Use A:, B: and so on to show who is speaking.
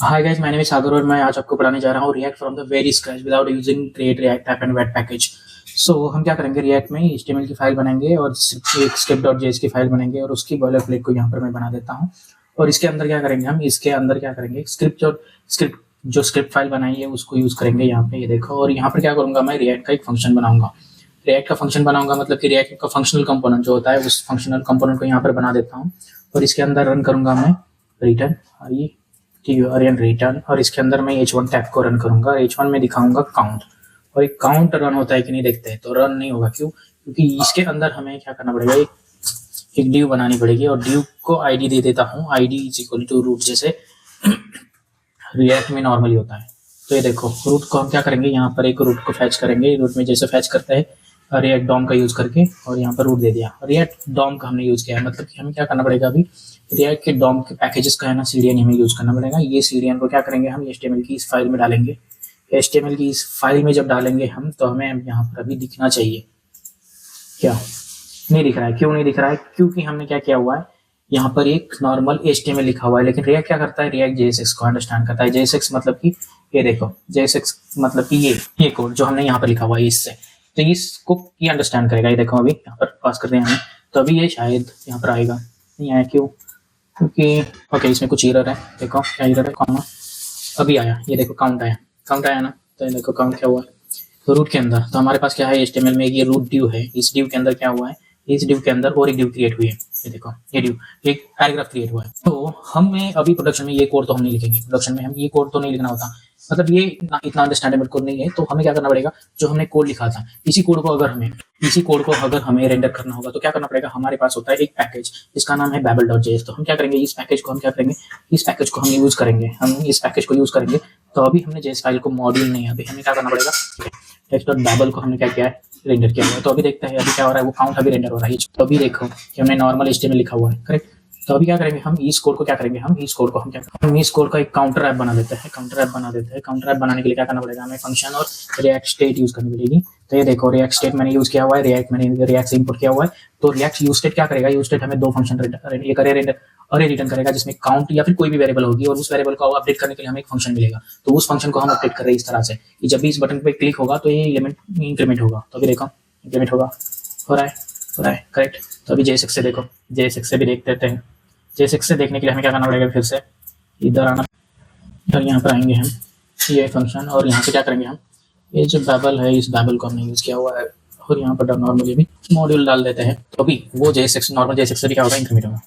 A: Hi guys, my name is Sagar और मैं आज आपको पढ़ाने जा रहा हूँ React from the very scratch without using create React app and web package. So हम क्या करेंगे, रिएक्ट में एचटीएमएल की फाइल बनाएंगे और एक script.js की फाइल बनाएंगे और उसकी बॉयलर प्लेट को यहाँ पर मैं बना देता हूँ। और इसके अंदर क्या करेंगे, हम इसके अंदर क्या करेंगे, स्क्रिप्ट फाइल बनाई है उसको यूज करेंगे यहाँ पे, ये देखो। और यहाँ पर क्या करूंगा, मैं रिएक्ट का एक फंक्शन बनाऊंगा। रिएक्ट का फंक्शन बनाऊंगा मतलब कि रिएक्ट का फंक्शनल कंपोनेंट जो होता है उस फंक्शनल कंपोनेंट को यहाँ पर बना देता हूँ। और इसके अंदर रन करूंगा मैं रिटर्न रिटर्न, और इसके अंदर मैं h1 टैग को रन करूंगा। h1 में दिखाऊंगा काउंट, और एक काउंट रन होता है कि नहीं देखते हैं, तो रन नहीं होगा। क्यों? क्योंकि इसके अंदर हमें क्या करना पड़ेगा, एक ड्यू बनानी पड़ेगी और ड्यू को आईडी दे देता हूँ। ID is equal to root, जैसे रिएक्ट में नॉर्मली होता है। तो ये देखो, रूट को हम क्या करेंगे, यहाँ पर एक रूट को फैच करेंगे। रूट में जैसे फैच करता है रिएक्ट डॉम का यूज करके, और यहाँ पर रूट दे दिया। रिएक्ट डॉम का हमने यूज किया है, मतलब कि हमें क्या करना पड़ेगा, अभी रिएक्ट के डॉम के पैकेजेस का है ना, सीडीएन हमें यूज करना पड़ेगा। ये सीडीएन को क्या करेंगे, हम एचटीएमएल की इस फाइल में डालेंगे। एचटीएमएल की इस फाइल में जब डालेंगे हम, तो हमें यहाँ पर अभी दिखना चाहिए। क्या नहीं दिख रहा है? क्यों नहीं दिख रहा है? क्योंकि हमने क्या किया हुआ है, यहाँ पर एक नॉर्मल एचटीएमएल लिखा हुआ है, लेकिन रिएक्ट क्या करता है, रिएक्ट जेएसएक्स को अंडरस्टैंड करता है। जेएसएक्स मतलब कि ये देखो, जेएसएक्स मतलब कि ये कोड जो हमने यहाँ पर लिखा हुआ है इससे, तो इसको ये अंडरस्टैंड करेगा। ये देखो, अभी यहाँ पर पास कर दिया हमने, तो अभी ये शायद यहाँ पर आएगा। नहीं आया, क्यों? क्योंकि ओके, इसमें कुछ एरर है। देखो क्या एरर है, कौन? अभी आया, ये देखो काउंट आया। काउंट आया ना, तो ये देखो काउंट क्या हुआ है, तो रूट के अंदर। तो हमारे पास क्या है, एचटीएमएल में ये रूट ड्यू है। इस ड्यू के अंदर क्या हुआ है, इस ड्यू के अंदर और एक ड्यू क्रिएट हुई है। ये देखो, ये ड्यू एक पैराग्राफ क्रिएट हुआ है। तो हमें अभी प्रोडक्शन में ये कोड तो हम नहीं लिखेंगे, प्रोडक्शन में हम ये कोड तो नहीं लिखना होता, मतलब ये इतना अंडरस्टैंडेबल कोड नहीं है। तो हमें क्या करना पड़ेगा, जो हमने कोड लिखा था, इसी कोड को अगर हमें रेंडर करना होगा, तो क्या करना पड़ेगा, हमारे पास होता है एक पैकेज जिसका नाम है babel.js। तो हम क्या करेंगे, इस पैकेज को हम यूज करेंगे। हम इस पैकेज को यूज करेंगे। तो अभी हमने जेएस फाइल को मॉड्यूल नहीं है, अभी हमें क्या करना पड़ेगा, text.babel को हमने क्या किया है, रेंडर किया हुआ है। तो अभी देखते हैं अभी क्या हो रहा है, वो काउंट अभी रेंडर हो रहा है। तो अभी देखो कि हमने नॉर्मल एचटीएमएल लिखा हुआ है, करेक्ट। तो अभी क्या करेंगे, हम इस कोड को इस कोड का एक काउंटर ऐप बना देते हैं। काउंटर ऐप बनाने के लिए क्या करना पड़ेगा, हमें फंक्शन और रिएक्ट स्टेट यूज करनी पड़ेगी। तो ये देखो, रिएक्ट स्टेट मैंने यूज किया हुआ है, रिएक्ट से इंपोर्ट किया हुआ है। तो रिएक्ट यूज स्टेट क्या करेगा, यूज स्टेट हमें दो फंक्शन एक अरे रिटर्न करेगा, जिसमें काउंट या फिर कोई भी वेरिएबल होगी, और उस वेरिएबल को अपडेट करने के लिए हमें एक फंक्शन मिलेगा। तो उस फंक्शन को हम अपडेट कर रहे हैं इस तरह से कि जब भी इस बटन पे क्लिक होगा तो ये एलिमेंट इंक्रीमेंट होगा। तो अभी देखो इंक्रीमेंट हो रहा है, करेक्ट। तो अभी जेएसएक्स से देखो, जेएसएक्स से भी देख लेते हैं। जेएसएक्स से देखने के लिए हमें क्या करना पड़ेगा, फिर से इधर आना, और यहाँ पर आएंगे हम, ये फंक्शन, और यहाँ से क्या करेंगे हम, ये जो बैबल है, इस बैबल को हमने यूज किया हुआ है, और यहाँ पर नॉर्मली भी मॉड्यूल डाल देते हैं। तो अभी वो जेएसएक्स नॉर्मल जेएसएक्स से भी क्या होगा, इंक्रीमेंट होगा।